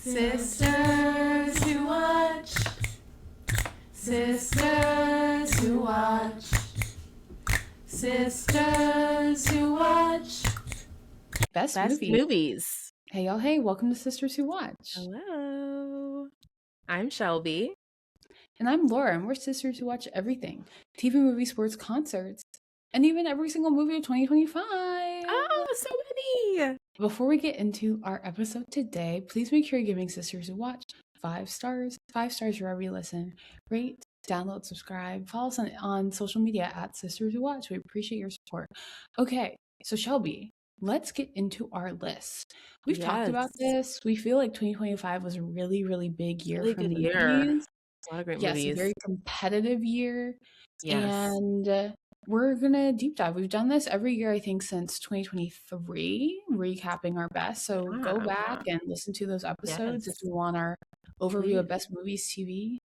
Sisters who watch. Sisters who watch. Sisters who watch. Best movies. Hey, y'all. Hey, welcome to Sisters Who Watch. Hello. I'm Shelby. And I'm Laura, and we're sisters who watch everything. TV, movies, sports, concerts, and even every single movie of 2025. Oh, so many. Before we get into our episode today, please make sure you're giving Sisters Who Watch 5 stars. 5 stars wherever you listen. Rate, download, subscribe. Follow us on social media at Sisters Who Watch. We appreciate your support. Okay, so Shelby, let's get into our list. We've talked about this. We feel like 2025 was a really, really big year for movies. A lot of great movies. Yes, a very competitive year. Yes. And we're going to deep dive. We've done this every year, I think, since 2023, recapping our best. So go back and listen to those episodes if you want our overview of best movies TV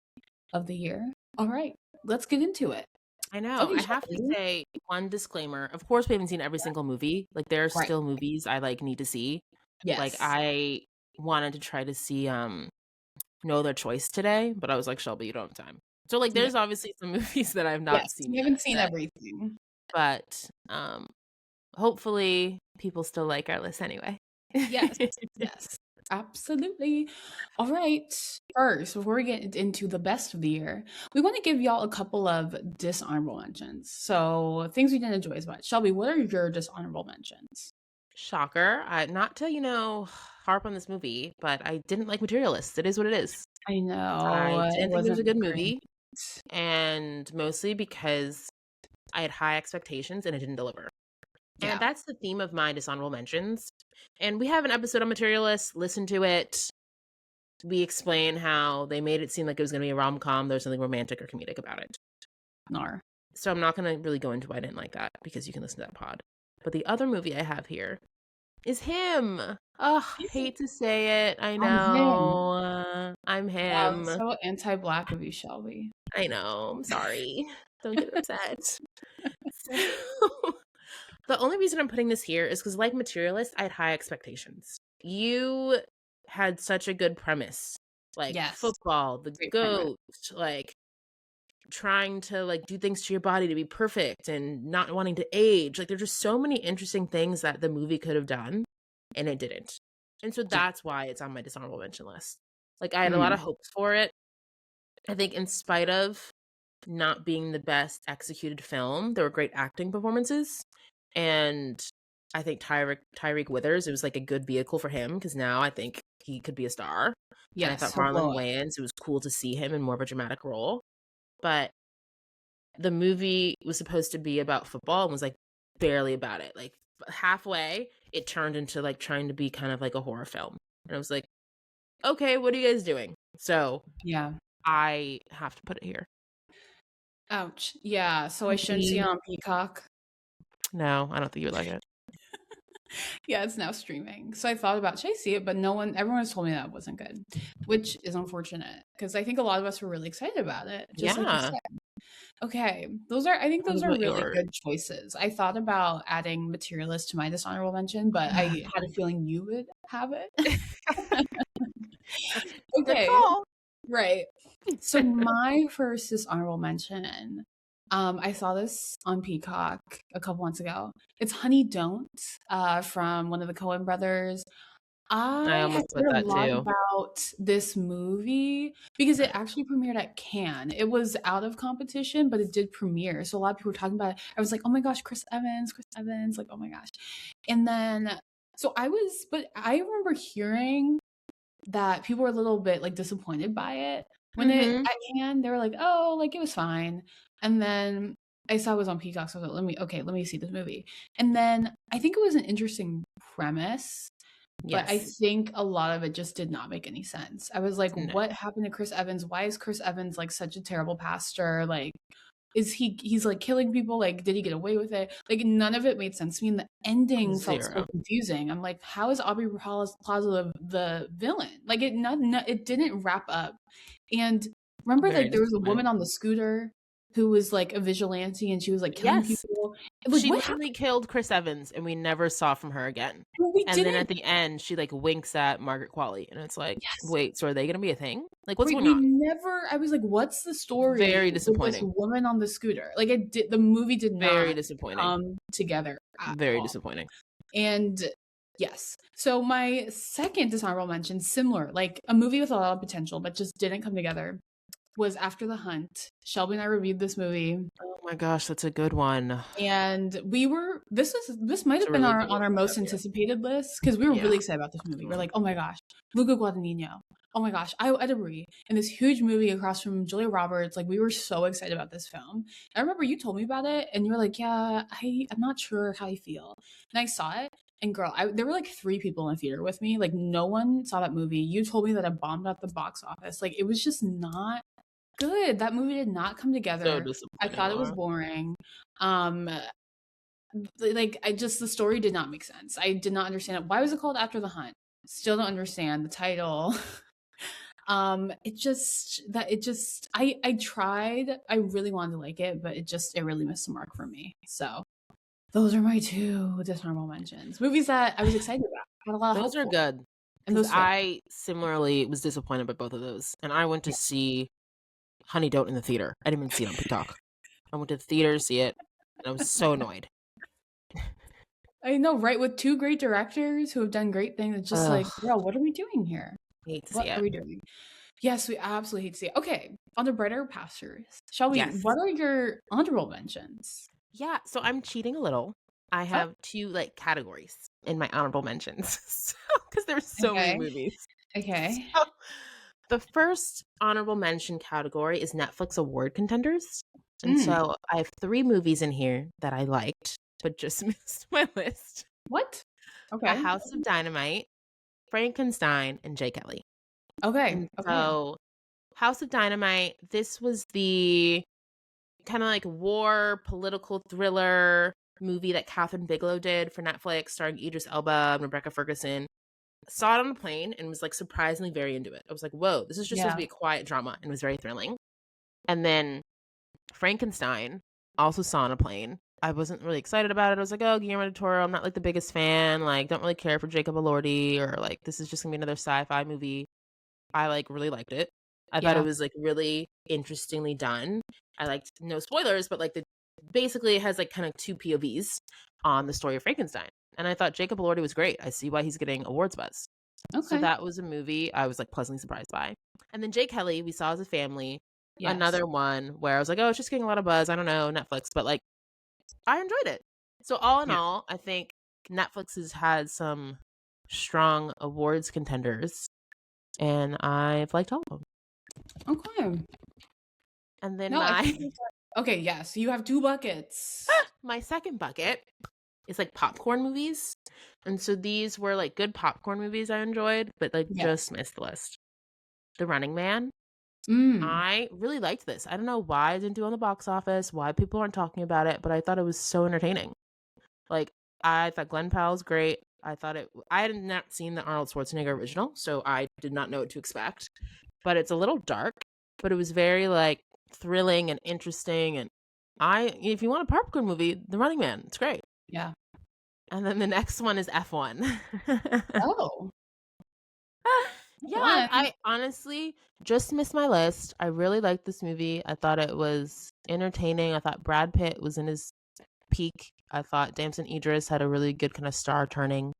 of the year. All right, let's get into it. I know. Okay, I have to say one disclaimer. Of course, we haven't seen every single movie. Like, there are still movies I need to see. Yes. Like, I wanted to try to see No Other Choice today, but I was like, Shelby, you don't have time. So there's obviously some movies that I've not seen. We haven't seen everything. But hopefully people still like our list anyway. Yes. Yes. Absolutely. All right. First, before we get into the best of the year, we want to give y'all a couple of dishonorable mentions. So things we didn't enjoy as much. Shelby, what are your dishonorable mentions? Shocker. Not to, harp on this movie, but I didn't like Materialists. It is what it is. I know. I didn't think it was a good movie. And mostly because I had high expectations and it didn't deliver. Yeah. And that's the theme of my dishonorable mentions. And we have an episode on Materialists. Listen to it. We explain how they made it seem like it was going to be a rom-com. There's something romantic or comedic about it. Nar. So I'm not going to really go into why I didn't like that because you can listen to that pod. But the other movie I have here is him. Oh, hate to say it. I know. I'm him. Wow, so anti-Black of you, Shelby. I know. I'm sorry. Don't get upset. The only reason I'm putting this here is because, like Materialist, I had high expectations. You had such a good premise. Football, the goat, trying to do things to your body to be perfect and not wanting to age. There's just so many interesting things that the movie could have done, and it didn't. And so that's why it's on my dishonorable mention list. I had a lot of hopes for it. I think in spite of not being the best executed film, there were great acting performances. And I think Tyreek Withers, it was a good vehicle for him because now I think he could be a star. Yeah, I thought Marlon Wayans, it was cool to see him in more of a dramatic role. But the movie was supposed to be about football and was barely about it. Halfway, it turned into trying to be kind of a horror film. And I was like, okay, what are you guys doing? So yeah, I have to put it here. Ouch. Yeah, so I shouldn't see it on Peacock. No, I don't think you would like it. Yeah, it's now streaming. So I thought about, should I see it? But everyone has told me that it wasn't good, which is unfortunate because I think a lot of us were really excited about it. Just like you said. Okay, I think those are really good choices. I thought about adding Materialist to my dishonorable mention, but I had a feeling you would have it. Okay, right. So my first dishonorable mention, I saw this on Peacock a couple months ago. It's Honey Don't from one of the Coen brothers. I had heard a lot about this movie because it actually premiered at Cannes. It was out of competition, but it did premiere. So a lot of people were talking about it. I was like, oh my gosh, Chris Evans, oh my gosh. And then, but I remember hearing that people were a little bit disappointed by it. When it at Cannes, they were like, oh, it was fine. And then I saw it was on Peacock, so I was like, let me see this movie. And then I think it was an interesting premise. Yes. But I think a lot of it just did not make any sense. I was like, what happened to Chris Evans? Why is Chris Evans such a terrible pastor? Is he's killing people? Did he get away with it? None of it made sense to me. And the ending felt so confusing. I'm like, how is Aubrey Plaza the villain? It didn't wrap up. And remember, there was a woman on the scooter who was like a vigilante and she was like killing Yes. people. Like, She what literally killed Chris Evans and we never saw from her again. happened? We And didn't. then at the end, she like winks at Margaret Qualley and it's like, Yes. wait, so are they going to be a thing? Like, what's Wait, going we on? never. I was like, "What's the story?" Very with this disappointing. woman on the scooter. Like, it did. The movie did Very not disappointing. come together at Very all. disappointing. And yes, so my second dishonorable mention, similar, like a movie with a lot of potential, but just didn't come together, was After the Hunt. Shelby and I reviewed this movie, Oh my gosh, that's a good one. and we were. This might It's have a been really our good on one our to most have, yeah. anticipated list because we were Yeah. really excited about this movie. We're like, oh my gosh, Luca Guadagnino. Oh my gosh, Io Edebree in this huge movie across from Julia Roberts. Like, we were so excited about this film. I remember you told me about it, and you were like, "Yeah, I'm not sure how I feel." And I saw it, and girl, there were like 3 people in the theater with me. Like, no one saw that movie. You told me that it bombed at the box office. Like, it was just not good. That movie did not come So together. I disappointing. thought it was Laura. boring. Like, the story did not make sense. I did not understand it. Why was it called After the Hunt? Still don't understand the title. I tried. I really wanted to like it, but it really missed the mark for me. So those are my 2 dishonorable mentions. Movies that I was excited about. Had a lot of Those hope are for. good. And Because those fit. I similarly was disappointed by both of those. And I went to see Honey Don't in the theater. I didn't even see it on Peacock. I went to the theater to see it, and I was so annoyed. I know, right? With 2 great directors who have done great things. It's just like, Ugh. bro, what are we doing here? I hate to What see are it. we doing? Yes, we absolutely hate to see it. Okay, on the brighter pastures. Shelby, Yes. what are your honorable mentions? Yeah, so I'm cheating a little. I have 2 like categories in my honorable mentions. Because there's so many Okay. movies. Okay. So, the first honorable mention category is Netflix award contenders. And so I have 3 movies in here that I liked, but just missed my list. What? A Okay. House of Dynamite, Frankenstein, and J. Kelly. Okay. And Okay. so House of Dynamite, this was the kind of like war political thriller movie that Catherine Bigelow did for Netflix, starring Idris Elba and Rebecca Ferguson. Saw it on a plane and was like surprisingly very into it. I was like, whoa, this is just supposed to be a quiet drama, and was very thrilling. And then Frankenstein, also saw on a plane. I wasn't really excited about it. I was like, oh, Guillermo del Toro, I'm not like the biggest fan. Like, don't really care for Jacob Elordi, or like, this is just gonna be another sci-fi movie. I like really liked it. I thought it was like really interestingly done. I liked, no spoilers, but like basically it has like kind of 2 POVs on the story of Frankenstein. And I thought Jacob Elordi was great. I see why he's getting awards buzz. Okay. So that was a movie I was like pleasantly surprised by. And then J. Kelly, we saw as a family. Yes. Another one where I was like, oh, it's just getting a lot of buzz. I don't know, Netflix, but like I enjoyed it. So all in all, I think Netflix has had some strong awards contenders, and I've liked all of them. Okay. And then okay, yes, you have 2 buckets. My second bucket is like popcorn movies. And so these were like good popcorn movies I enjoyed, but like just missed the list. The Running Man. I really liked this. I don't know why it didn't do on the box office, why people aren't talking about it, but I thought it was so entertaining. Like, I thought Glenn Powell's great. I had not seen the Arnold Schwarzenegger original, so I did not know what to expect. But it's a little dark, but it was very like thrilling and interesting. And if you want a popcorn movie, The Running Man, it's great. Yeah. And then the next one is F1. Oh. Yeah, I honestly just missed my list. I really liked this movie. I thought it was entertaining. I thought Brad Pitt was in his peak. I thought Damson Idris had a really good kind of star-turning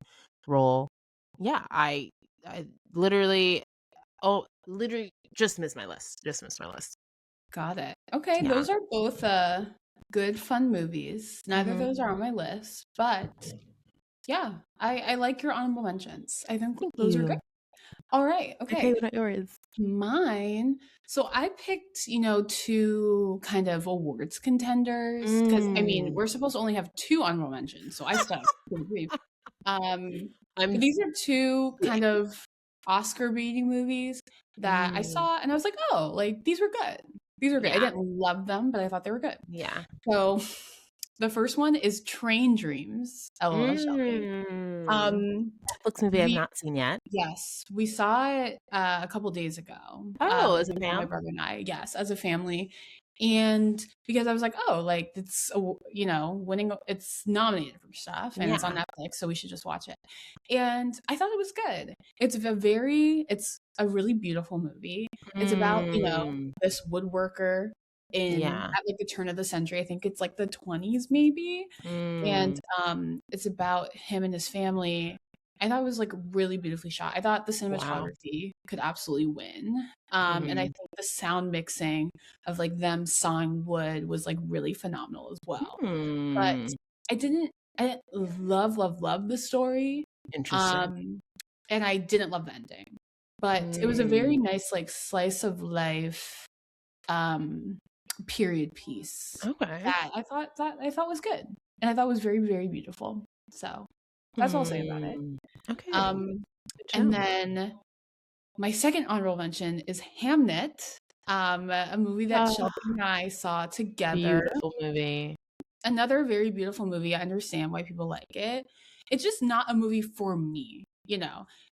role. Yeah, I literally just missed my list. Got it. Okay, those are both good, fun movies. Neither of those are on my list, but yeah, I like your honorable mentions. I think those are good. All right. Okay. What are yours? Mine. So I picked, 2 kind of awards contenders because I mean we're supposed to only have 2 honorable mentions, so I stuck to 3. But these are 2 kind of Oscar-beating movies that I saw, and I was like, oh, like these were good. These were good. I didn't love them, but I thought they were good. Yeah. So the first one is Train Dreams. LOL, Shelby. Netflix movie I've not seen yet. Yes, we saw it a couple days ago. Oh, as a my family? brother and I. Yes, as a family. And because I was like, oh, like it's winning, it's nominated for stuff and it's on Netflix, so we should just watch it. And I thought it was good. It's a really beautiful movie. It's about this woodworker at like the turn of the century. I think it's like the 20s maybe. And it's about him and his family. I thought it was like really beautifully shot. I thought the cinematography could absolutely win. And I think the sound mixing of like them sawing wood was like really phenomenal as well. But I didn't love the story. Interesting. And I didn't love the ending. But it was a very nice like slice of life period piece. Okay. That I thought was good. And I thought was very, very beautiful. So that's all I'll say about it. Okay. And then my second honorable mention is Hamnet, a movie that Shelby and I saw together. Beautiful movie. Another very beautiful movie. I understand why people like it. It's just not a movie for me.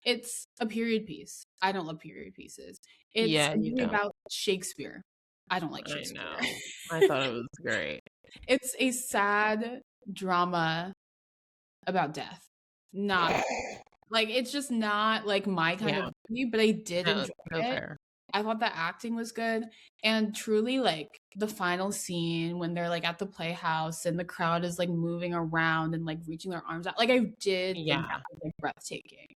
It's a period piece. I don't love period pieces. It's a movie about Shakespeare. I don't like Shakespeare. I know. I thought it was great. It's a sad drama about death. Not like it's just not like my kind of movie, but I did enjoy it. Fair. I thought the acting was good, and truly like the final scene when they're like at the playhouse and the crowd is like moving around and like reaching their arms out, like I did think that was like breathtaking.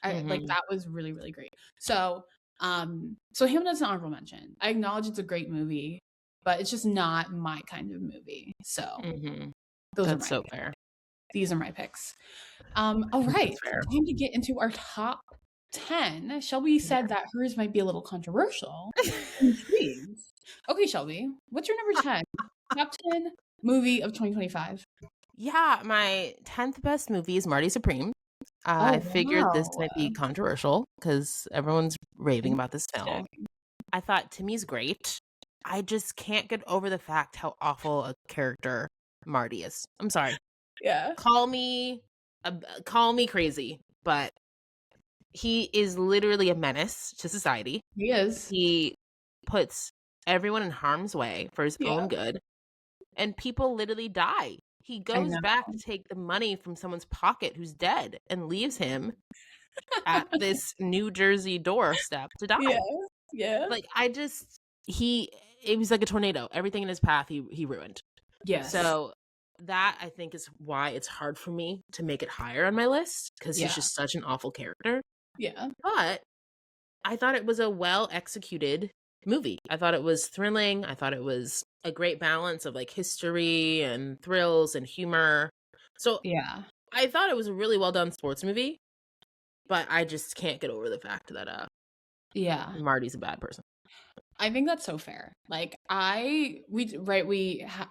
Like that was really, really great. So Hamlet's an honorable mention. I acknowledge it's a great movie, but it's just not my kind of movie. So that's so fair. These are my picks. All right, time to get into our top 10. Shelby said that hers might be a little controversial. Okay, Shelby, what's your number 10? Top 10 movie of 2025. Yeah, my 10th best movie is Marty Supreme. I figured this might be controversial because everyone's raving about this film. I thought Timmy's great. I just can't get over the fact how awful a character Marty is. I'm sorry. Yeah. Call me crazy, but he is literally a menace to society. He is. He puts everyone in harm's way for his own good, and people literally die. He goes back to take the money from someone's pocket who's dead and leaves him at this New Jersey doorstep to die. Yeah. Like it was like a tornado. Everything in his path he ruined. Yes. So that I think is why it's hard for me to make it higher on my list, because he's just such an awful character. Yeah. But I thought it was a well executed movie. I thought it was thrilling. I thought it was a great balance of like history and thrills and humor. So I thought it was a really well done sports movie, but I just can't get over the fact that Marty's a bad person. I think that's so fair. Like we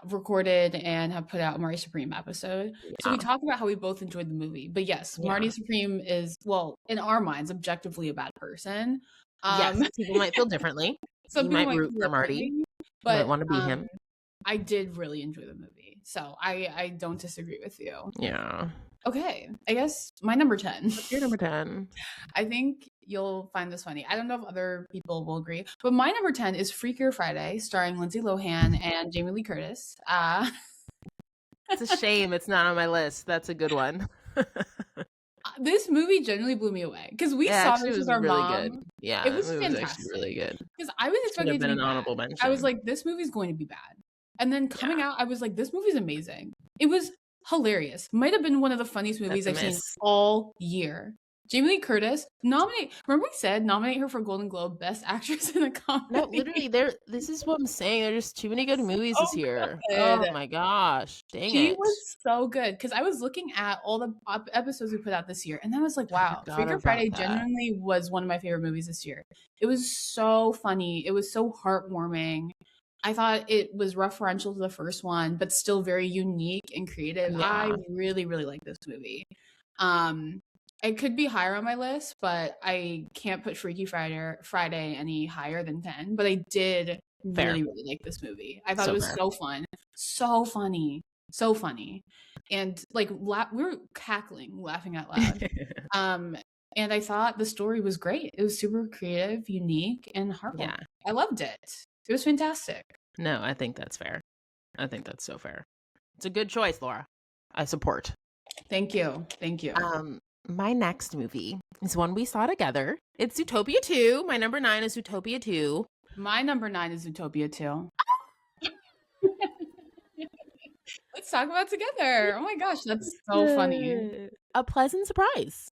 recorded and have put out a Marty Supreme episode. So we talked about how we both enjoyed the movie. But yes, Marty Supreme is, well, in our minds, objectively a bad person. Yes, people might feel differently. Some people might root for Marty, but might want to be him. I did really enjoy the movie, so I don't disagree with you. Yeah. Okay, I guess my number 10. What's your number 10? I think you'll find this funny. I don't know if other people will agree, but my number 10 is Freakier Friday, starring Lindsay Lohan and Jamie Lee Curtis. It's a shame it's not on my list. That's a good one. This movie genuinely blew me away because we saw this with our really mom. Good. Yeah, it was fantastic. Actually really good. Because I was expecting it to be an honorable mention. I was like, this movie's going to be bad, and then coming out, I was like, this movie's amazing. It was hilarious. Might have been one of the funniest movies I've seen all year. Jamie Lee Curtis, remember we said nominate her for Golden Globe Best Actress in a Comedy? No, literally, this is what I'm saying. There's just too many good movies this year. Oh my gosh. Dang it. She was so good. Because I was looking at all the episodes we put out this year, and I was like, wow, Freakier Friday genuinely was one of my favorite movies this year. It was so funny. It was so heartwarming. I thought it was referential to the first one, but still very unique and creative. Yeah. I really, really like this movie. It could be higher on my list, but I can't put Freaky Friday any higher than 10. But I did really, really like this movie. I thought it was so fun, so funny, so funny, and like we were cackling, laughing out loud. And I thought the story was great. It was super creative, unique, and heartwarming. Yeah. I loved it. It was fantastic. No, I think that's fair. I think that's so fair. It's a good choice, Laura. I support. Thank you. Thank you. My next movie is one we saw together. It's Zootopia 2. My number 9 is Zootopia 2. My number 9 is Zootopia 2. Let's talk about it together. Oh my gosh, that's so funny. A pleasant surprise.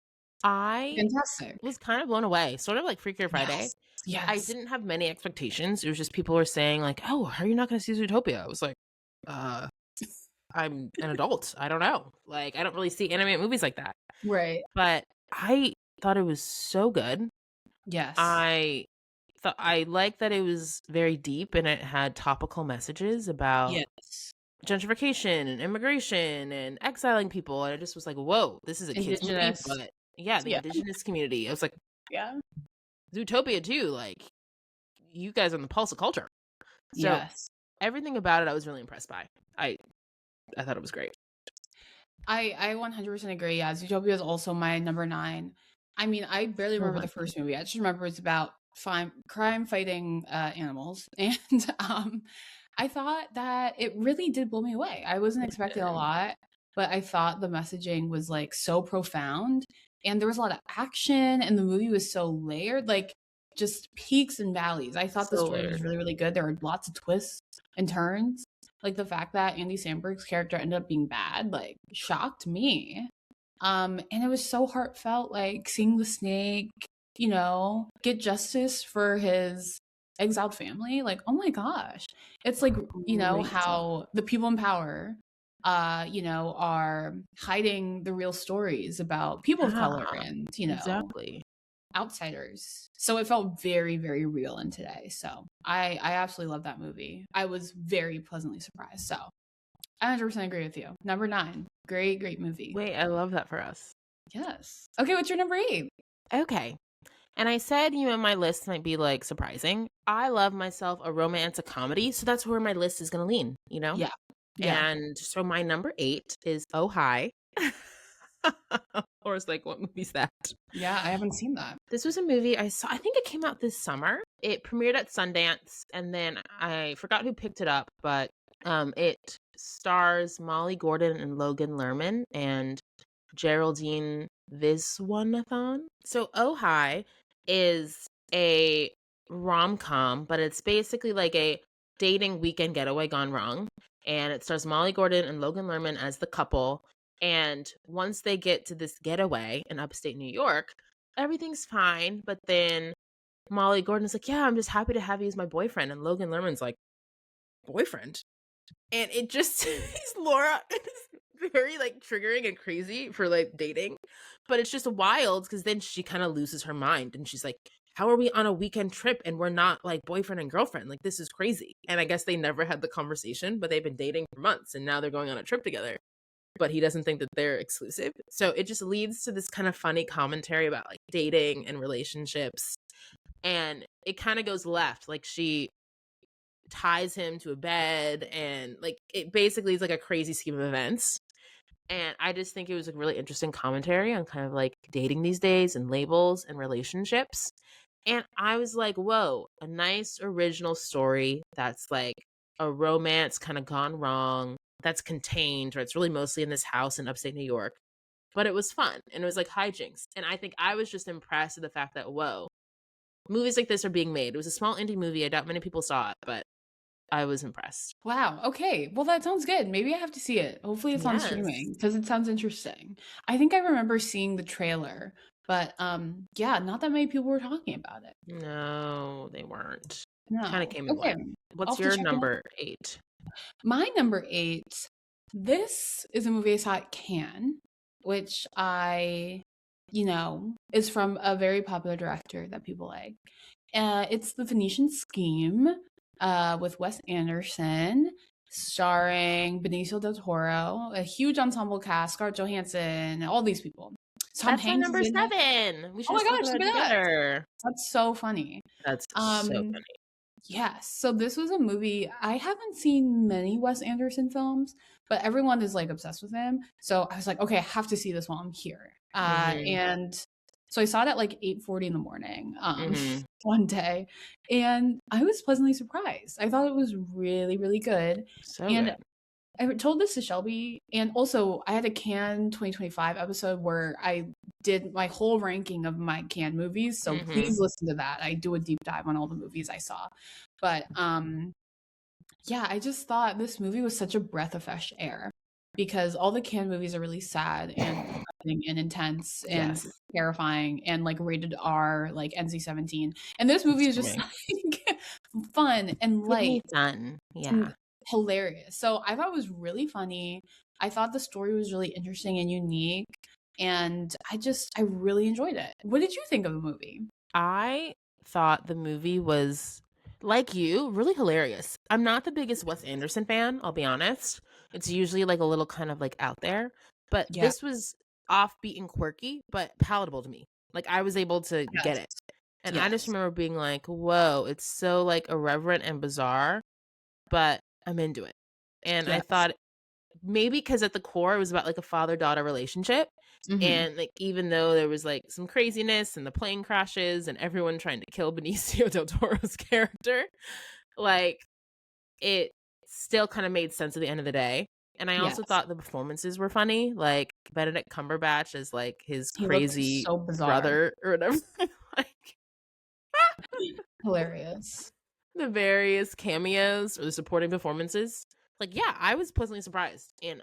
I Fantastic. was kind of blown away, sort of like Freaky Friday. Yes. I didn't have many expectations. It was just people were saying like, "Oh, how are you not going to see Zootopia?" I was like, I'm an adult. I don't know. Like, I don't really see animated movies like that." Right. But I thought it was so good. Yes. I thought I liked that it was very deep and it had topical messages about Yes. gentrification and immigration and exiling people. And I just was like, whoa, this is a kids movie. Indigenous. But yeah, the indigenous community. I was like, Yeah. Zootopia too. Like, you guys are on the pulse of culture. So Yes. everything about it I was really impressed by. I thought it was great. I 100% agree. Yeah, Zootopia is also my number 9. I mean, I barely So remember the much. first movie. I just remember it's about crime fighting animals, and I thought that it really did blow me away. I wasn't expecting a lot, but I thought the messaging was like so profound, and there was a lot of action, and the movie was so layered, like just peaks and valleys. I thought the So story was layered. really, really good. There were lots of twists and turns. Like the fact that Andy Samberg's character ended up being bad, like shocked me. And it was so heartfelt, like seeing the snake, get justice for his exiled family. Like, oh my gosh. It's like, Great. how the people in power, are hiding the real stories about people of color Yeah, and, exactly. outsiders. So it felt very, very real in today. So I absolutely love that movie. I was very pleasantly surprised. So I 100% agree with you. Number 9, great, great movie. Wait, I love that for us. Yes. Okay, what's your number 8? Okay. And I said, my list might be like surprising. I love myself a romance, a comedy. So that's where my list is going to lean, Yeah. And so my number 8 is Oh Hi. Or it's like, what movie's that? Yeah, I haven't seen that. This was a movie I saw. I think it came out this summer. It premiered at Sundance, and then I forgot who picked it up, but it stars Molly Gordon and Logan Lerman and Geraldine Viswanathan. So Oh Hi is a rom-com, but it's basically like a dating weekend getaway gone wrong. And it stars Molly Gordon and Logan Lerman as the couple. And once they get to this getaway in upstate New York, everything's fine. But then Molly Gordon's like, yeah, I'm just happy to have you as my boyfriend. And Logan Lerman's like, boyfriend? And it just is Laura. It's very like triggering and crazy for like dating. But it's just wild because then she kind of loses her mind and she's like, how are we on a weekend trip and we're not like boyfriend and girlfriend? Like, this is crazy. And I guess they never had the conversation, but they've been dating for months and now they're going on a trip together. But he doesn't think that they're exclusive. So it just leads to this kind of funny commentary about like dating and relationships. And it kind of goes left. Like, she ties him to a bed and like it basically is like a crazy scheme of events. And I just think it was a really interesting commentary on kind of like dating these days and labels and relationships. And I was like, whoa, a nice original story that's like a romance kind of gone wrong, that's contained, or it's really mostly in this house in upstate New York. But it was fun and it was like hijinks. And I think I was just impressed with the fact that, whoa, movies like this are being made. It was a small indie movie. I doubt many people saw it, but I was impressed. Wow. Okay. Well, that sounds good. Maybe I have to see it. Hopefully it's on Yes. streaming because it sounds interesting. I think I remember seeing the trailer, but yeah, not that many people were talking about it. No, they weren't. No. Kind of came and Okay. went. I'll What's have to your check it out. number 8? My number 8, this is a movie I saw at Cannes, which is from a very popular director that people like. It's The Venetian Scheme with Wes Anderson, starring Benicio del Toro, a huge ensemble cast, Scarlett Johansson, all these people. Tom That's my Hanks number is in it. 7. We should Oh my just talk gosh, about look it at that. together. That's so funny. That's so funny. Yes. So this was a movie. I haven't seen many Wes Anderson films, but everyone is like obsessed with him. So I was like, okay, I have to see this while I'm here. And So I saw it at like 8:40 in the morning Mhm. one day, and I was pleasantly surprised. I thought it was really, really good. So And good. I told this to Shelby, and also I had a Cannes 2025 episode where I did my whole ranking of my Cannes movies. So Mhm. please listen to that. I do a deep dive on all the movies I saw. But yeah, I just thought this movie was such a breath of fresh air because all the Cannes movies are really sad and depressing and intense and Yes. terrifying and like rated R, like NC-17. And this movie is just Screaming. like fun and Give me light fun. Yeah. and hilarious. So I thought it was really funny. I thought the story was really interesting and unique. And I really enjoyed it. What did you think of the movie? I thought the movie was, like you, really hilarious. I'm not the biggest Wes Anderson fan, I'll be honest. It's usually like a little kind of like out there, but Yeah. this was offbeat and quirky, but palatable to me. Like I was able to get Yes. it. And I just Yes. remember being like, whoa, it's so like irreverent and bizarre, but I'm into it. And I Yes. thought maybe because at the core it was about like a father-daughter relationship. Mhm. And like even though there was like some craziness and the plane crashes and everyone trying to kill Benicio del Toro's character, like it still kind of made sense at the end of the day. And I also Yes. thought the performances were funny, like Benedict Cumberbatch as like his He looked crazy so bizarre. brother or whatever. Like Hilarious. the various cameos or the supporting performances. Like, yeah, I was pleasantly surprised. And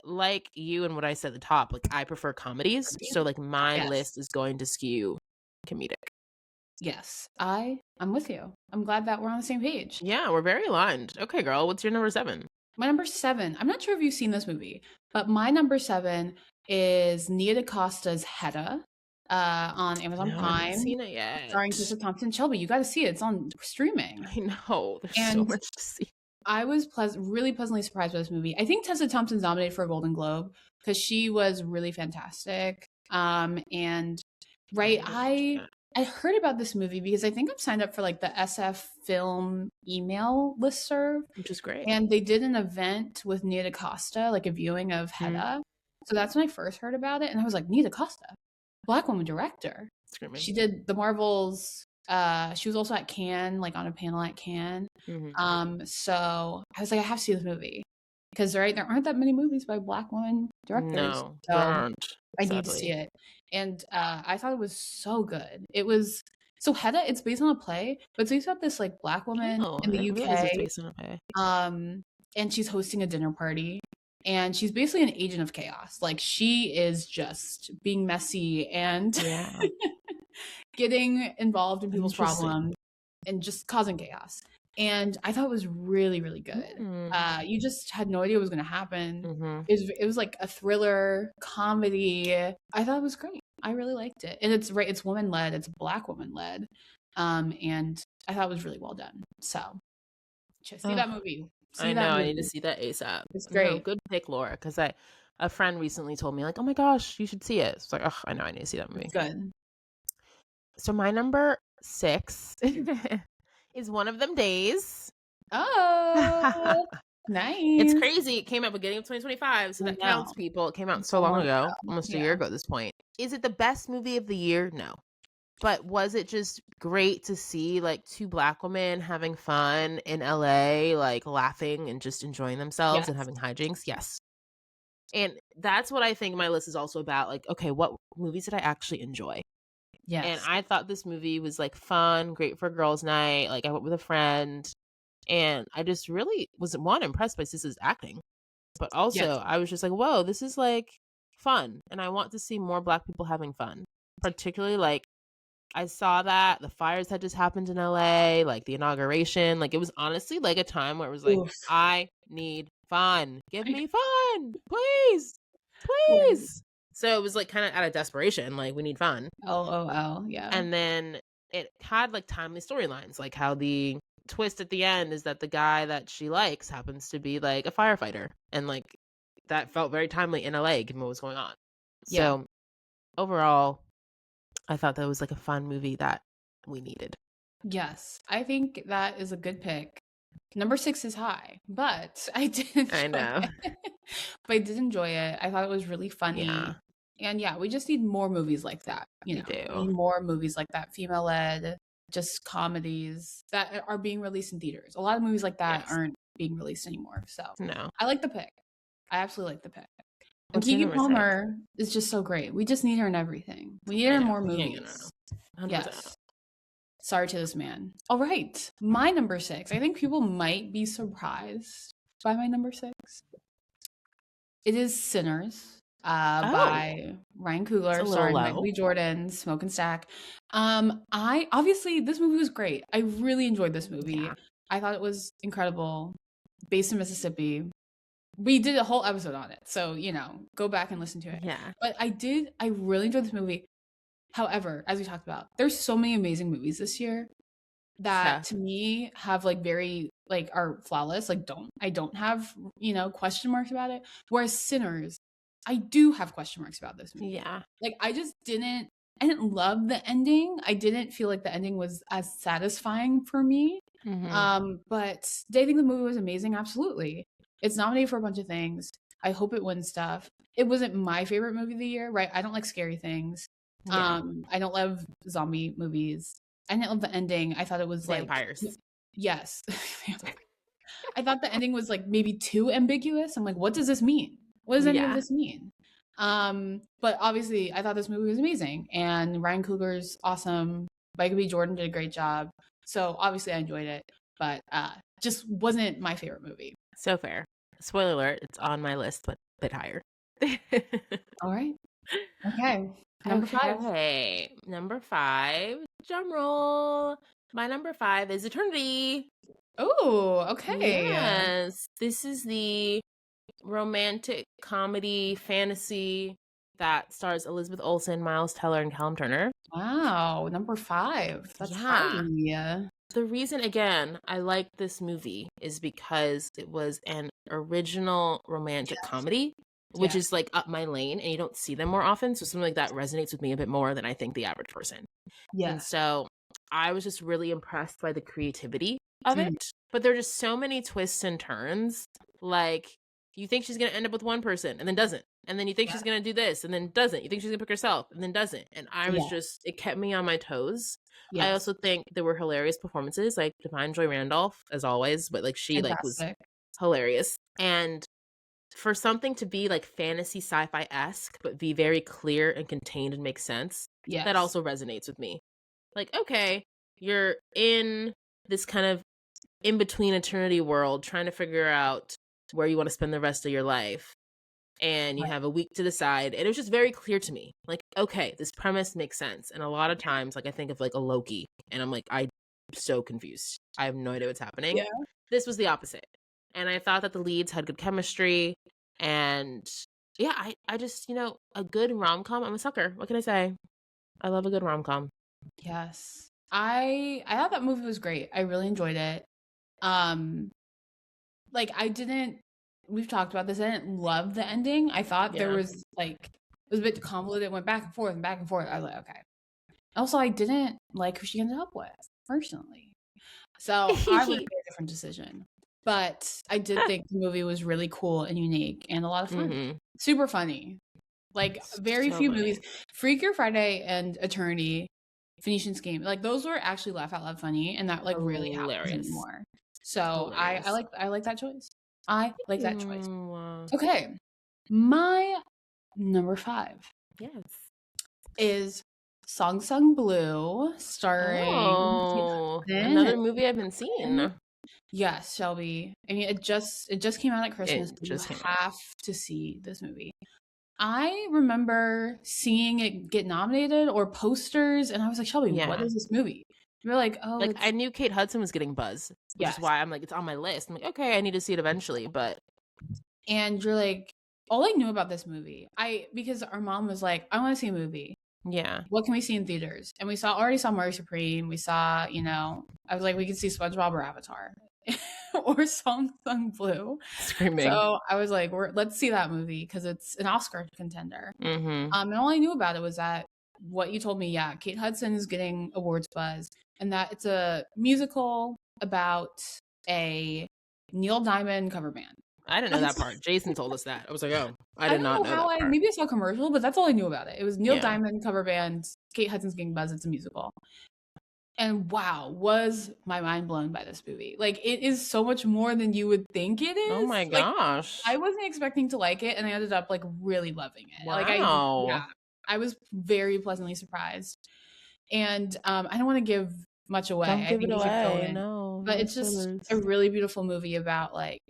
like you and what I said at the top, like I prefer comedies. So like my Yes. list is going to skew comedic. Yes. I'm with you. I'm glad that we're on the same page. Yeah, we're very aligned. Okay, girl, what's your number 7? My number 7, I'm not sure if you've seen this movie, but my number 7 is Nia DaCosta's Hedda on Amazon No, I haven't Prime, seen it yet. starring Tessa Thompson. Shelby, you got to see it. It's on streaming. I know. There's so And much to see. I was really pleasantly surprised by this movie. I think Tessa Thompson's nominated for a Golden Globe because she was really fantastic. And right, I heard about this movie because I think I'm signed up for like the SF Film email listserv, Which is great. and they did an event with Nia DaCosta, like a viewing of Hedda. So that's when I first heard about it, and I was like, Nia DaCosta, Black woman director. Screaming. She did the Marvels. She was also at Cannes, like on a panel at Cannes. So I was like, I have to see this movie because there aren't that many movies by Black women directors. No, so there aren't. I need to see it. And I thought it was so good. It was so Hedda. It's based on a play, but it's based about this like Black woman in the I didn't UK. realize it's based on a play. And she's hosting a dinner party, and she's basically an agent of chaos. Like she is just being messy and Yeah. getting involved in people's problems and just causing chaos. And I thought it was really, really good. You just had no idea what was going to happen. It was like a thriller comedy. I thought it was great. I really liked it. And it's woman led. It's Black woman led. And I thought it was really well done. So see that movie. I know. I need to see that ASAP. It's great. No, good pick, Laura. Because a friend recently told me like, oh my gosh, you should see it. It's like, oh, I know. I need to see that movie. It's good. So my number 6 is One of Them Days. Oh, nice. It's crazy. It came out beginning of 2025, so that counts, people. It came out so long ago, almost a year ago at this point. Is it the best movie of the year? No. But was it just great to see like 2 Black women having fun in LA, like laughing and just enjoying themselves and having hijinks? Yes. And that's what I think my list is also about. Like, okay, what movies did I actually enjoy? Yes. And I thought this movie was like fun, great for girls' night. Like I went with a friend, and I just really was impressed by Sis's acting, but also I was just like, whoa, this is like fun, and I want to see more Black people having fun. Particularly like I saw that the fires had just happened in LA, like the inauguration. Like it was honestly like a time where it was like, I need fun. Give me fun, please, please. So it was like kind of out of desperation, like we need fun. LOL, yeah. And then it had like timely storylines, like how the twist at the end is that the guy that she likes happens to be like a firefighter, and like that felt very timely in LA given what was going on. So overall, I thought that was like a fun movie that we needed. Yes, I think that is a good pick. Number 6 is high, but I did enjoy I know. it. But I did enjoy it. I thought it was really funny. And yeah, we just need more movies like that. You We know, do. we need more movies like that, female-led, just comedies that are being released in theaters. A lot of movies like that Yes. aren't being released anymore. So No. I like the pick. I absolutely like the pick. And What's your Keke number 6? Palmer is just so great. We just need her in everything. We need I her in know. more We can't movies. get enough. 100%. Yes. Sorry to this man. All right. My number 6. I think people might be surprised by my number 6. It is Sinners by Ryan It's a Coogler, little starring low. Michael B. Jordan, Smoke and Stack. I obviously this movie was great. I really enjoyed this movie. Yeah. I thought it was incredible. Based in Mississippi. We did a whole episode on it, so you know, go back and listen to it. Yeah. But I really enjoyed this movie. However, as we talked about, there's so many amazing movies this year that to me have like very like are flawless. Like I don't have, you know, question marks about it. Whereas Sinners, I do have question marks about this movie. Yeah. Like I didn't love the ending. I didn't feel like the ending was as satisfying for me. But did I think the movie was amazing? Absolutely. It's nominated for a bunch of things. I hope it wins stuff. It wasn't my favorite movie of the year, right? I don't like scary things. Yeah. I don't love zombie movies. I didn't love the ending. I thought it was Vampires. like yes. I thought the ending was like maybe too ambiguous. I'm like, what does this mean? What does any of this mean? But obviously I thought this movie was amazing and Ryan Coogler's awesome. Michael B. Jordan did a great job. So obviously I enjoyed it, but just wasn't my favorite movie. So fair. Spoiler alert, it's on my list, but a bit higher. All right. Okay. Number 5. Okay. Number 5. Drum roll. My number 5 is Eternity. Oh, okay. Yes. This is the romantic comedy fantasy that stars Elizabeth Olsen, Miles Teller, and Callum Turner. Wow. Number 5. That's high. The reason, again, I like this movie is because it was an original romantic comedy, which is like up my lane, and you don't see them more often. So something like that resonates with me a bit more than I think the average person. Yeah. And so I was just really impressed by the creativity of it. But there are just so many twists and turns. Like, you think she's going to end up with one person and then doesn't. And then you think she's going to do this and then doesn't. You think she's going to pick herself and then doesn't. And I was just, it kept me on my toes. I also think there were hilarious performances, like Divine Joy Randolph, as always, but like she like was hilarious. And for something to be like fantasy sci-fi-esque, but be very clear and contained and make sense, that also resonates with me. Like, okay, you're in this kind of in-between eternity world trying to figure out where you want to spend the rest of your life. And you have a week to decide. And it was just very clear to me. Like, okay, this premise makes sense. And a lot of times, like, I think of, like, a Loki. And I'm like, I'm so confused. I have no idea what's happening. Yeah. This was the opposite. And I thought that the leads had good chemistry. And, yeah, I just, you know, a good rom-com. I'm a sucker. What can I say? I love a good rom-com. Yes. I thought that movie was great. I really enjoyed it. Like, we've talked about this. I didn't love the ending. I thought there was like, it was a bit convoluted. It went back and forth and back and forth. I was like, okay. Also, I didn't like who she ended up with, personally. So I would make a different decision. But I did think the movie was really cool and unique and a lot of fun. Super funny. Like, very few movies. Freakier Friday and Eternity, Phoenician Scheme. Like, those were actually laugh out loud funny. And that, like, really happens anymore. So I like that choice. I like that choice. Okay. My number 5 is Song Sung Blue, starring another movie I haven't seen. Yes, Shelby. I mean, it just came out at Christmas. You have to see this movie. I remember seeing it get nominated or posters, and I was like, Shelby, what is this movie? You're like, oh, like I knew Kate Hudson was getting buzz, which is why I'm like, it's on my list. I'm like, okay, I need to see it eventually, but and you're like, all I knew about this movie, because our mom was like, I want to see a movie. Yeah. What can we see in theaters? And we already saw Murray Supreme. We saw, you know, I was like, we could see SpongeBob or Avatar or Song Sung Blue. Screaming. So I was like, let's see that movie because it's an Oscar contender. And all I knew about it was that what you told me, Kate Hudson is getting awards buzz, and that it's a musical about a Neil Diamond cover band. I didn't know that part. Jason told us that. I was like, oh, I did not know that part. Maybe I saw a commercial, but that's all I knew about it. It was Neil Yeah. Diamond cover band, Kate Hudson's getting buzz. It's a musical. And wow, was my mind blown by this movie. Like, it is so much more than you would think it is. Oh my Like, gosh. I wasn't expecting to like it, and I ended up like really loving it. Wow. Like, I was very pleasantly surprised. And I don't want to give much away. Don't I give think it you should go away. in. No. But it's just a really beautiful movie about like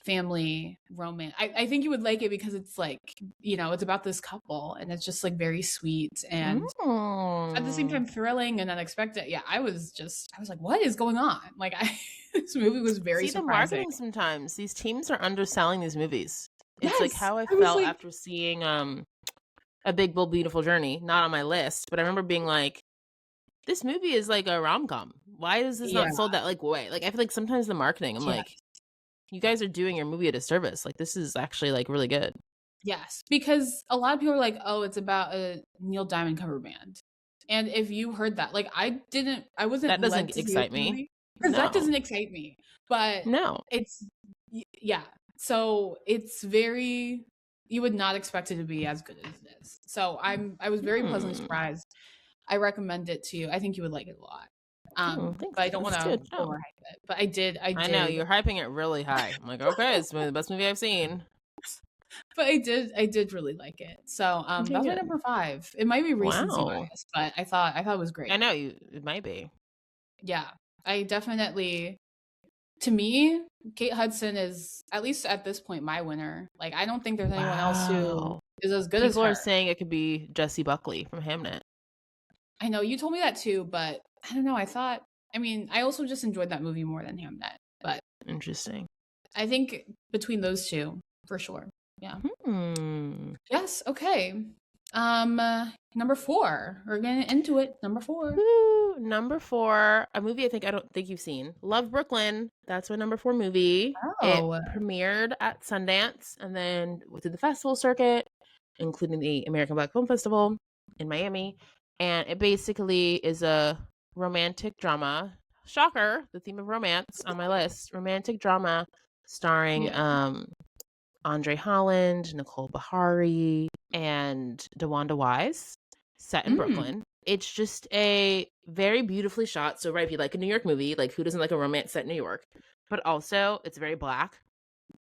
family romance. I think you would like it because it's like, you know, it's about this couple and it's just like very sweet and at the same time thrilling and unexpected. Yeah, I was like, what is going on? Like, this movie was very surprising. The marketing sometimes, these teams are underselling these movies. It's Yes, like how I was felt like, after seeing A Big Bold Beautiful Journey, not on my list, but I remember being like, this movie is like a rom-com. Why is this not sold that like way? Like, I feel like sometimes the marketing, I'm like, you guys are doing your movie a disservice. Like, this is actually like really good. Yes, because a lot of people are like, oh, it's about a Neil Diamond cover band. And if you heard that, like, I wasn't. That doesn't excite me. Because that doesn't excite me. But no, it's, yeah. So it's very, you would not expect it to be as good as it is. So I was very pleasantly surprised. I recommend it to you. I think you would like it a lot. But I don't want to overhype it. But I did. I know you're hyping it really high. I'm like, okay, it's the best movie I've seen. But I did really like it. So that's my number 5. It might be recency bias, but I thought it was great. I know it might be. Yeah, I definitely. To me, Kate Hudson is, at least at this point, my winner. Like, I don't think there's anyone else who is as good as her. People are saying it could be Jessie Buckley from Hamnet. I know you told me that too, but I don't know. I also just enjoyed that movie more than Hamnet. But interesting. I think between those two, for sure. Yeah. Yes. Okay. Number 4. We're getting into it. Number 4. Woo, number 4. A movie I don't think you've seen. Love, Brooklyn. That's my number 4 movie. Oh. It premiered at Sundance and then went through the festival circuit, including the American Black Film Festival in Miami. And it basically is a romantic drama. Shocker, the theme of romance on my list. Romantic drama starring Andre Holland, Nicole Bahari, and DeWanda Wise, set in Brooklyn. It's just a very beautifully shot. So, right, if you like a New York movie, like, who doesn't like a romance set in New York? But also, it's very Black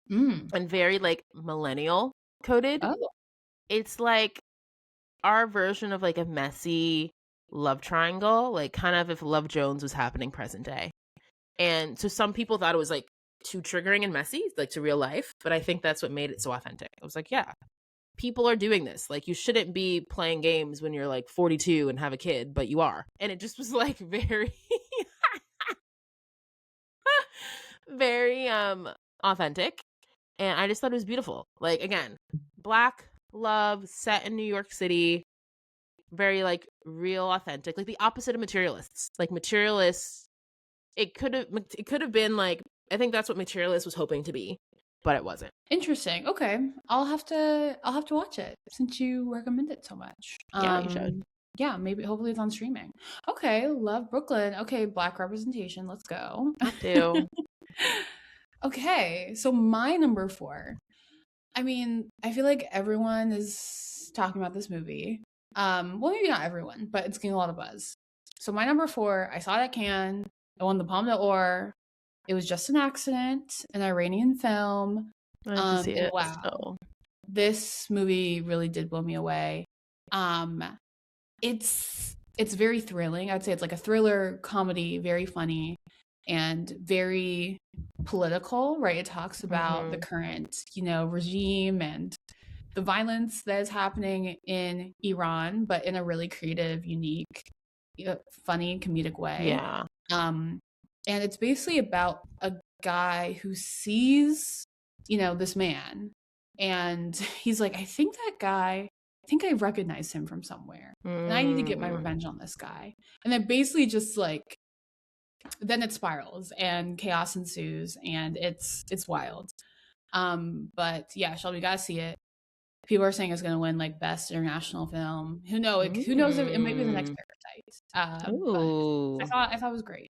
and very, like, millennial coded. Oh. It's like our version of, like, a messy love triangle, like, kind of if Love Jones was happening present day. And so some people thought it was, like, too triggering and messy, like, to real life, but I think that's what made it so authentic. I was like, yeah, people are doing this. Like, you shouldn't be playing games when you're like 42 and have a kid, but you are. And it just was like very very authentic, and I just thought it was beautiful. Like, again, Black love set in New York City, very like real, authentic, like the opposite of Materialists. Like, Materialists, it could have been like, I think that's what Materialist was hoping to be, but it wasn't. Interesting. Okay, I'll have to watch it since you recommend it so much. Yeah, you should. Yeah, maybe. Hopefully, it's on streaming. Okay, Love, Brooklyn. Okay, Black representation. Let's go. Do. Okay, so my number 4. I mean, I feel like everyone is talking about this movie. Well, maybe not everyone, but it's getting a lot of buzz. So my number 4, I saw it at Cannes. I won the Palme d'Or. It was just an accident, an Iranian film. I have to see it. Wow, So. This movie really did blow me away. It's very thrilling. I'd say it's like a thriller comedy, very funny and very political, right? It talks about the current, regime and the violence that is happening in Iran, but in a really creative, unique, funny, comedic way. Yeah. And it's basically about a guy who sees, this man, and he's like, I think I recognize him from somewhere, and I need to get my revenge on this guy. And then basically just like, then it spirals and chaos ensues, and it's wild. But yeah, Shelby, you gotta see it. People are saying it's gonna win like best international film. Who knows? Who knows if it might be the next Parasite. But I thought it was great.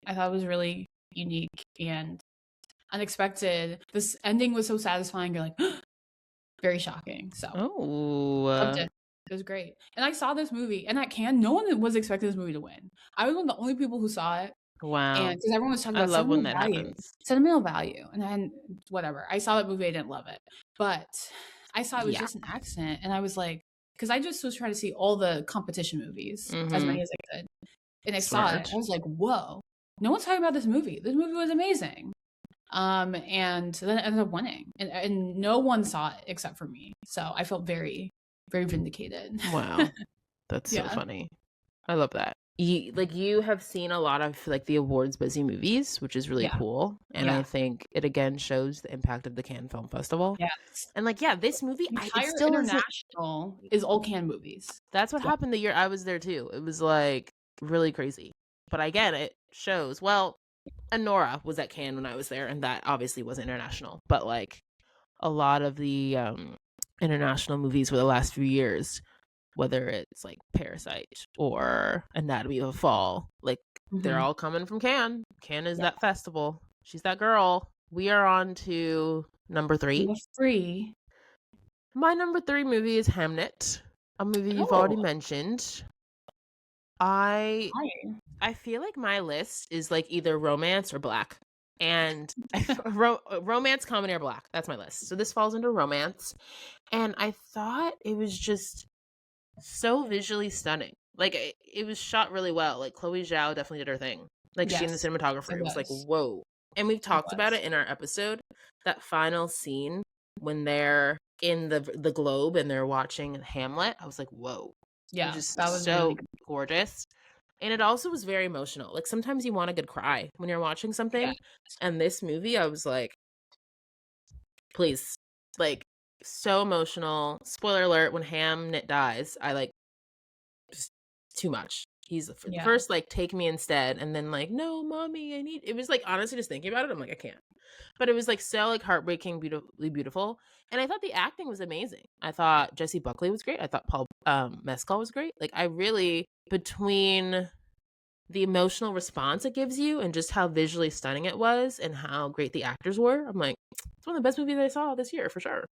I thought it was really unique, and unexpected. This ending was so satisfying. You're like, very shocking. So loved Oh, it. It was great. And I saw this movie, and at Cannes, no one was expecting this movie to win. I was one of the only people who saw it, wow. and because everyone was talking I about love when that value, happens. sentimental value, and then whatever. I saw that movie, I didn't love it, but I saw it was Yeah. just an accident, and I was like, because I just was trying to see all the competition movies, as many as I could, and I saw it. Smart. I was like, whoa, no one's talking about this movie. This movie was amazing. And then it ended up winning, and no one saw it except for me. So I felt very, very vindicated. Wow. That's so Yeah. funny. I love that. You have seen a lot of like the awards busy movies, which is really Yeah. cool. And Yeah. I think it again shows the impact of the Cannes Film Festival. Yes. And like, yeah, this movie, The it entire still isn't. international is all Cannes movies. That's what happened the year I was there too. It was like really crazy. But again, it shows. Well, Nora was at Cannes when I was there, and that obviously wasn't international. But like a lot of the international movies for the last few years, whether it's like Parasite or Anatomy of a Fall, like they're all coming from Cannes. Cannes is that festival. She's that girl. We are on to number 3. Number 3. My number 3 movie is Hamnet, a movie you've already mentioned. I feel like my list is like either romance or black. And romance, comedy, or black. That's my list. So this falls into romance. And I thought it was just so visually stunning. Like it was shot really well. Like Chloe Zhao definitely did her thing. Like she and the cinematographer. It was like, whoa. And we've talked about it in our episode. That final scene when they're in the globe and they're watching Hamlet. I was like, whoa. Yeah. It was just that was so really gorgeous. And it also was very emotional. Like sometimes you want a good cry when you're watching something. Yeah. And this movie, I was like, please. Like so emotional. Spoiler alert, when Hamnet dies, I like just too much. He's first like take me instead, and then like, no, mommy, I need. It was like honestly just thinking about it, I'm like, I can't. But it was like so like heartbreaking, beautiful. And I thought the acting was amazing. I thought Jessie Buckley was great. I thought Paul Mescal was great. Like I really, between the emotional response it gives you and just how visually stunning it was and how great the actors were, I'm like, it's one of the best movies I saw this year for sure.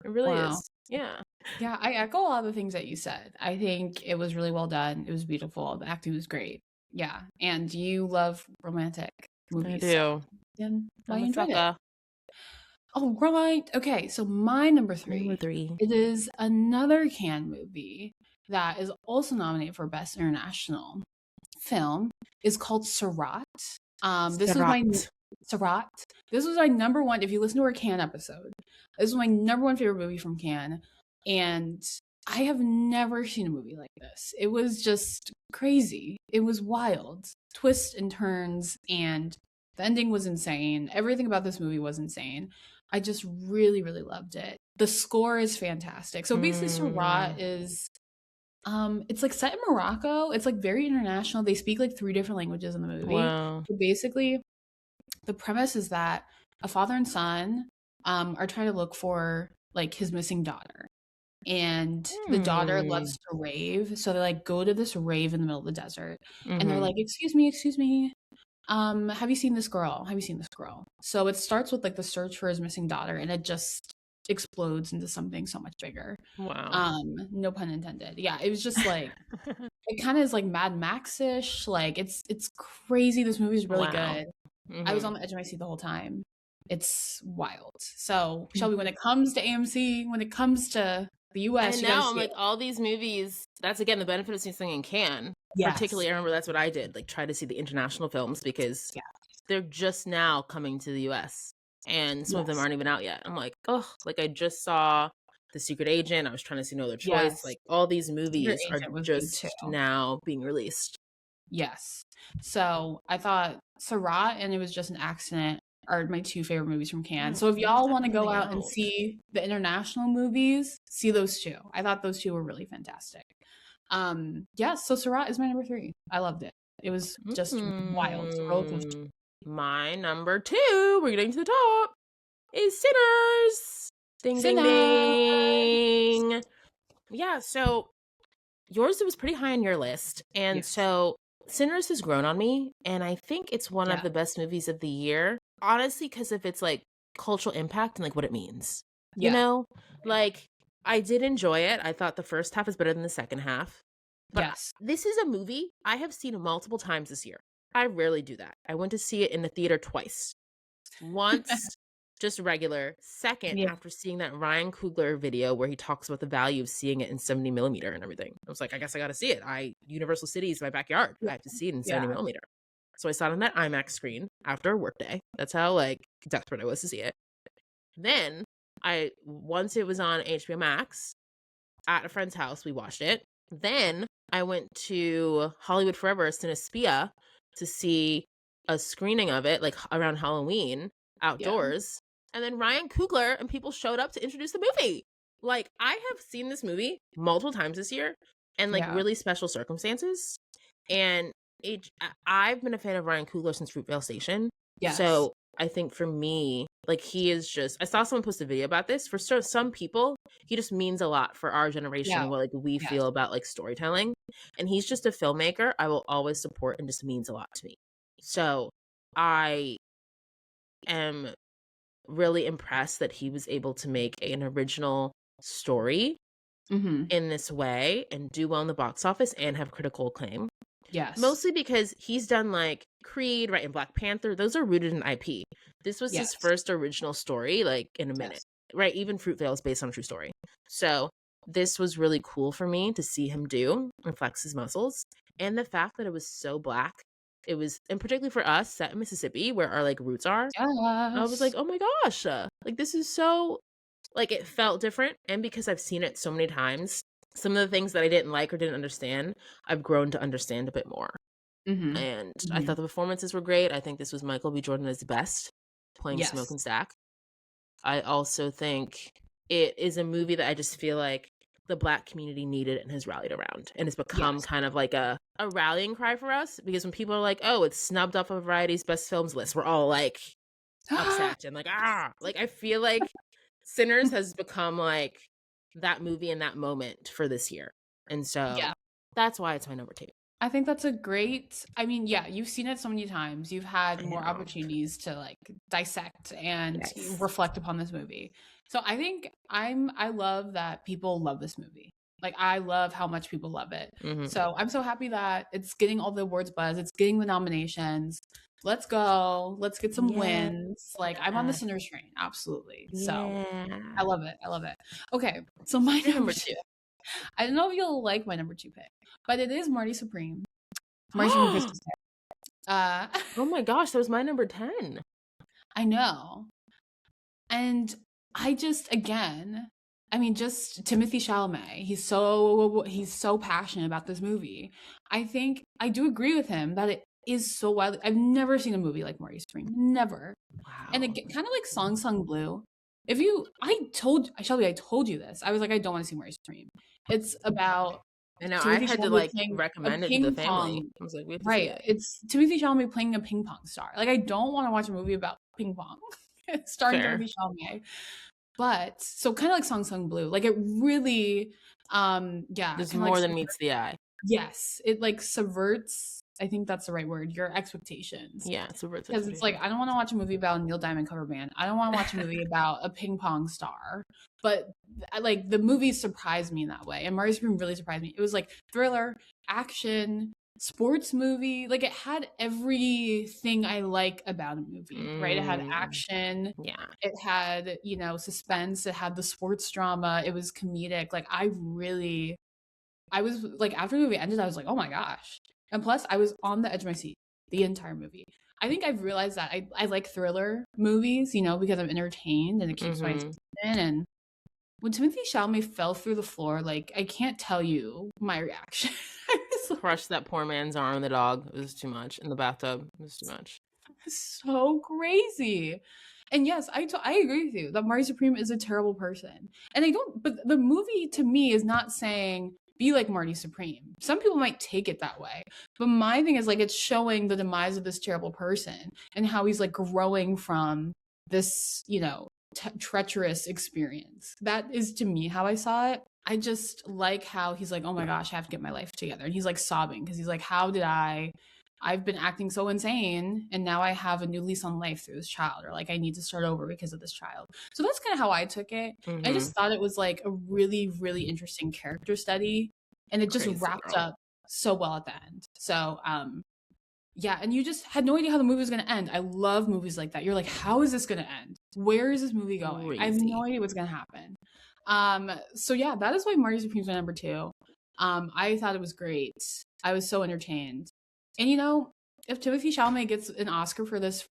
It really is. Yeah. Yeah, I echo a lot of the things that you said. I think it was really well done. It was beautiful. The acting was great. Yeah. And you love romantic movies. I do. And I I'm a enjoyed sucker. it. Oh, right. Okay, so my number 3. Number 3. It is another Cannes movie that is also nominated for Best International Film. It's called Surat. This was my number 1. If you listen to our Cannes episode, this was my number 1 favorite movie from Cannes, and I have never seen a movie like this. It was just crazy. It was wild, twists and turns, and the ending was insane. Everything about this movie was insane. I just really, really loved it. The score is fantastic. So basically, Surat is it's like set in Morocco. It's like very international. They speak like 3 different languages in the movie. Wow. So basically, the premise is that a father and son are trying to look for like his missing daughter. And the daughter loves to rave. So they like go to this rave in the middle of the desert. And they're like, excuse me. Have you seen this girl? So it starts with like the search for his missing daughter, and it just explodes into something so much bigger. Wow. No pun intended. Yeah, it was just like it kind of is like Mad Max-ish. Like it's crazy. This movie is really good. I was on the edge of my seat the whole time. It's wild. So Shelby, when it comes to AMC, when it comes to the US, and now I'm like, all these movies, that's again the benefit of seeing something in Cannes. Yes. Particularly, I remember that's what I did, like try to see the international films because they're just now coming to the US and some of them aren't even out yet. I'm like, oh, like I just saw The Secret Agent. I was trying to see No Other Choice. Like all these movies are just now being released. Yes. So I thought Surat and It Was Just an Accident are my 2 favorite movies from Cannes. So if y'all want to go out and see the international movies, see those 2. I thought those 2 were really fantastic. So Surat is my number 3. I loved it. It was just wild. Roller coaster. My number 2, we're getting to the top, is Sinners. Ding, ding, ding. Yeah, so yours was pretty high on your list. And so Sinners has grown on me. And I think it's one of the best movies of the year. honestly, because of its like cultural impact and like what it means. You Yeah. know, like I did enjoy it. I thought the first half is better than the second half. But Yes. this is a movie I have seen multiple times this year. I rarely do that. I went to see it in the theater twice. Once, just regular. Second, Yeah. after seeing that Ryan Coogler video where he talks about the value of seeing it in 70 millimeter and everything. I was like, I guess I got to see it. Universal City is my backyard. I have to see it in 70 Yeah. millimeter. So I saw it on that IMAX screen after a work day. That's how like desperate I was to see it. Then once it was on HBO Max at a friend's house, we watched it. Then I went to Hollywood Forever Cinespia to see a screening of it, like around Halloween outdoors. And then Ryan Coogler and people showed up to introduce the movie. Like, I have seen this movie multiple times this year and like really special circumstances. And I've been a fan of Ryan Coogler since Fruitvale Station. Yes. So I think for me, like he is just, I saw someone post a video about this. For some people, he just means a lot for our generation and what like we feel about like storytelling. And he's just a filmmaker I will always support and just means a lot to me. So I am really impressed that he was able to make an original story in this way and do well in the box office and have critical acclaim. Yes. Mostly because he's done like Creed, right, and Black Panther. Those are rooted in IP. This was his first original story, like in a minute, right? Even Fruitvale is based on a true story. So this was really cool for me to see him do and flex his muscles. And the fact that it was so Black, it was, and particularly for us, set in Mississippi, where our like roots are, I was like, oh my gosh, like this is so, like it felt different. And because I've seen it so many times, some of the things that I didn't like or didn't understand, I've grown to understand a bit more. And I thought the performances were great. I think this was Michael B. Jordan at his best, playing Smoke and Stack. I also think it is a movie that I just feel like the Black community needed and has rallied around. And it's become kind of like a rallying cry for us. Because when people are like, oh, it's snubbed off of Variety's best films list, we're all like upset and like, like I feel like Sinners has become like that movie in that moment for this year. And so that's why it's my number 2. I think that's a great, I mean, you've seen it so many times. You've had more opportunities to like dissect and reflect upon this movie. So I think I love that people love this movie. Like I love how much people love it. So I'm so happy that it's getting all the awards buzz. It's getting the nominations. Let's go. Let's get some wins. Like I'm on the Sinners train. Absolutely. So I love it. I love it. Okay. So my number 2. I don't know if you'll like my number 2 pick, but it is Marty Supreme. Marty Supreme Christmas Carol. Oh my gosh, that was my number 10. I know. And I just, again, I mean, just Timothy Chalamet. He's so passionate about this movie. I think I do agree with him that it is so wildly. I've never seen a movie like Marty Supreme. Never. Wow. And it kind of like Song Sung Blue. Shelby, I told you this. I was like, I don't want to see Marty Supreme. It's about I know Timothy I had Chalamet to like playing recommend a it to the ping family. pong. I was like, we have to see Right. it. It's Timothy Chalamet playing a ping pong star. Like I don't want to watch a movie about ping pong starring Timothy Chalamet. But so kind of like Song Sung Blue. Like it really there's more than meets the eye. Yes. It like subverts, I think that's the right word, your expectations. Yeah, it subverts because it's like I don't want to watch a movie about a Neil Diamond cover band. I don't want to watch a movie about a ping pong star. But like the movie surprised me in that way. And Marty Supreme really surprised me. It was like thriller, action, sports movie. Like it had everything I like about a movie, right? It had action. Yeah. It had, suspense. It had the sports drama. It was comedic. Like I was like, after the movie ended, I was like, oh my gosh. And plus I was on the edge of my seat the entire movie. I think I've realized that I like thriller movies, because I'm entertained and it keeps my attention. And when Timothy Chalamet fell through the floor, like I can't tell you my reaction. Crushed that poor man's arm, the dog. It was too much. In the bathtub, it was too much. So crazy. And yes, I agree with you that Marty Supreme is a terrible person. And but the movie to me is not saying be like Marty Supreme. Some people might take it that way. But my thing is like it's showing the demise of this terrible person and how he's like growing from this, treacherous experience. That is to me how I saw it. I just like how he's like, oh my gosh, I have to get my life together. And he's like sobbing because he's like, how did I I've been acting so insane and now I have a new lease on life through this child, or like I need to start over because of this child. So that's kind of how I took it. I just thought it was like a really, really interesting character study, and it just Crazy, wrapped girl. up so well at the end. So yeah, and you just had no idea how the movie was going to end. I love movies like that. You're like, how is this going to end? Where is this movie going? I have Crazy. no idea what's going to happen. So yeah, that is why Marty Supreme's my number 2. I thought it was great. I was so entertained. And you know, if Timothée Chalamet gets an Oscar for this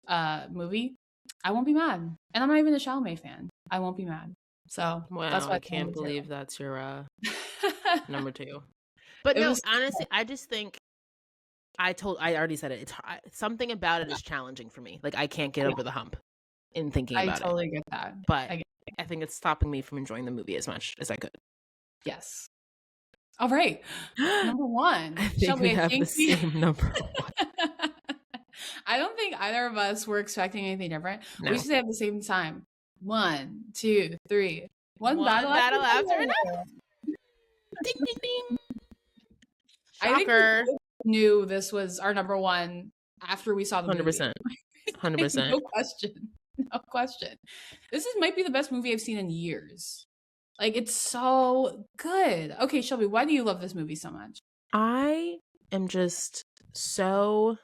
movie, I won't be mad. And I'm not even a Chalamet fan. I won't be mad. So Wow, that's why I can't number believe 2. that's your number 2. But It no, was- honestly, I just think I already said it. It's something about it is challenging for me. Like I can't get over the hump in thinking I about it. totally get that. But I get I think it's stopping me from enjoying the movie as much as I could. Yes. All right. Number 1. I think we have the same number 1. I don't think either of us were expecting anything different. No. We should say at the same time. 1, 2, 3. One battle after another. another. Ding ding ding. I think Shocker. we knew this was our number 1 after we saw the 100%. 100%. No question. No question. This might be the best movie I've seen in years. Like, it's so good. Okay, Shelby, why do you love this movie so much? I am just so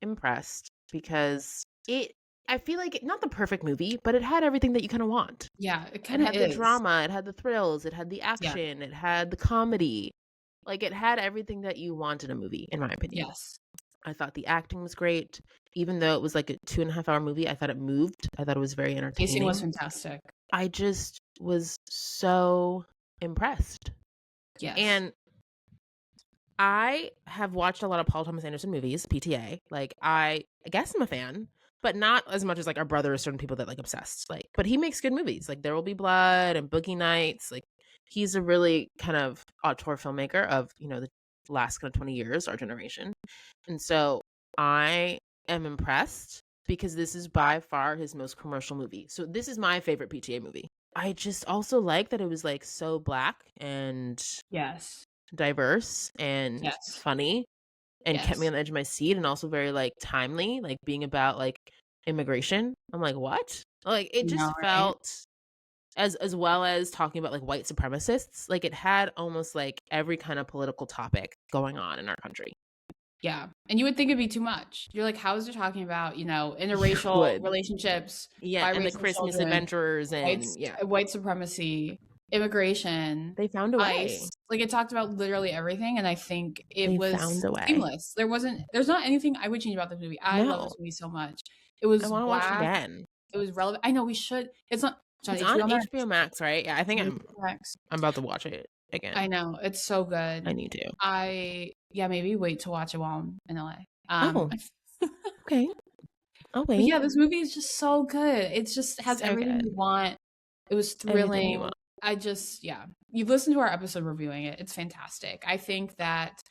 impressed because I feel like not the perfect movie, but it had everything that you kind of want. Yeah, it It kind of had is. the drama, it had the thrills, it had the action, it had the comedy. Like it had everything that you want in a movie, in my opinion. Yes. I thought the acting was great. Even though it was like a 2.5-hour movie, I thought it moved. I thought it was very entertaining. Pacing was fantastic. I just was so impressed. Yes. And I have watched a lot of Paul Thomas Anderson movies, PTA. Like I guess I'm a fan, but not as much as like our brother or certain people that like obsessed. Like, but he makes good movies. Like There Will Be Blood and Boogie Nights. Like he's a really kind of auteur filmmaker of, you know, the last kind of 20 years, our generation. And so I am impressed because this is by far his most commercial movie. So this is my favorite PTA movie. I just also like that it was like so black and yes, diverse and funny and kept me on the edge of my seat, and also very like timely, like being about like immigration. I'm like, what? Like it just felt as well as talking about like white supremacists. Like it had almost like every kind of political topic going on in our country. Yeah. And you would think it'd be too much. You're like, how is it talking about, you know, interracial relationships? Yeah, and the Christmas children, adventurers and white supremacy, immigration. They found a way. ICE. Like it talked about literally everything, and I think they found a way. Seamless. There's not anything I would change about this movie. I love this movie so much. It was I want to watch it again. It was relevant. I know we should. It's on HBO Max, right? Yeah, I think I'm about to watch it again. I know. It's so good. I need to. Maybe wait to watch it while I'm in LA. Okay. Oh wait. But yeah, this movie is just so good. It just has everything you want. It was thrilling. You've listened to our episode reviewing it. It's fantastic. I think that,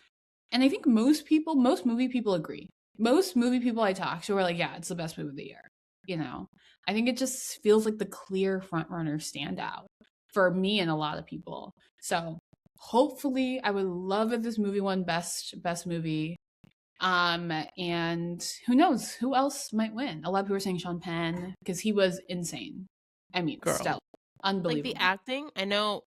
and I think most movie people agree. Most movie people I talk to are like, yeah, it's the best movie of the year. You know, I think it just feels like the clear front runner standout for me and a lot of people. So hopefully I would love if this movie won best movie. And who knows who else might win? A lot of people are saying Sean Penn because he was insane. I mean, stellar. Unbelievable. Like the acting, I know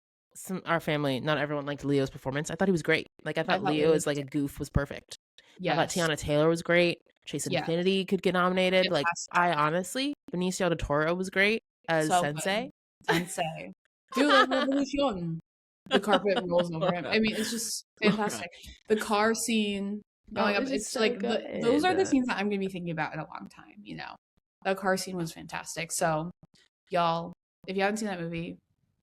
our family, not everyone liked Leo's performance. I thought he was great. Like I thought Leo as like a goof was perfect. Yeah. I thought Tiana Taylor was great. Chase Infinity could get nominated. Like I honestly, Benicio del Toro was great as Sensei. Sensei. Dude, like Revolution. The carpet rolls over him. I mean, it's just fantastic. The car scene going up. It's so like those are the scenes that I'm gonna be thinking about in a long time. You know, the car scene was fantastic. So, y'all, if you haven't seen that movie,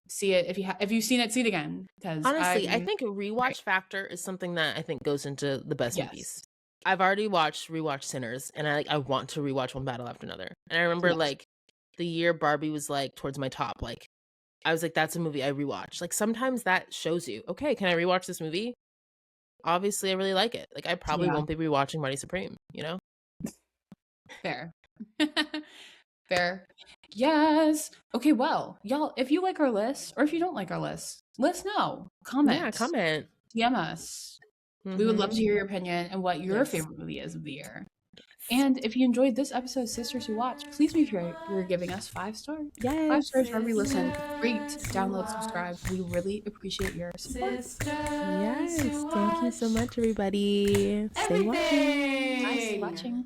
see it. If you've seen it, see it again. Because honestly, I think a rewatch factor is something that I think goes into the best movies. I've already rewatched Sinners, and I want to rewatch One Battle After Another. And I remember like the year Barbie was like towards my top. Like I was like, that's a movie I rewatch. Like sometimes that shows you, okay, can I rewatch this movie? Obviously, I really like it. Like I probably won't be rewatching Marty Supreme. You know, fair. Fair. Yes. Okay, well, y'all, if you like our list or if you don't like our list, let us know. Comment. Yeah, comment. DM us. We would love to Mhm. hear your opinion and what your Yes. favorite movie is of the year. And if you enjoyed this episode of Sisters Who Watch, please make sure you're giving us 5 stars. 5 Yes. stars wherever you listen. Rate, Sisters who download, watch. subscribe. We really appreciate your support. Sisters Yes. who Thank you so watch much, everybody. Stay watching. everything. Nice watching.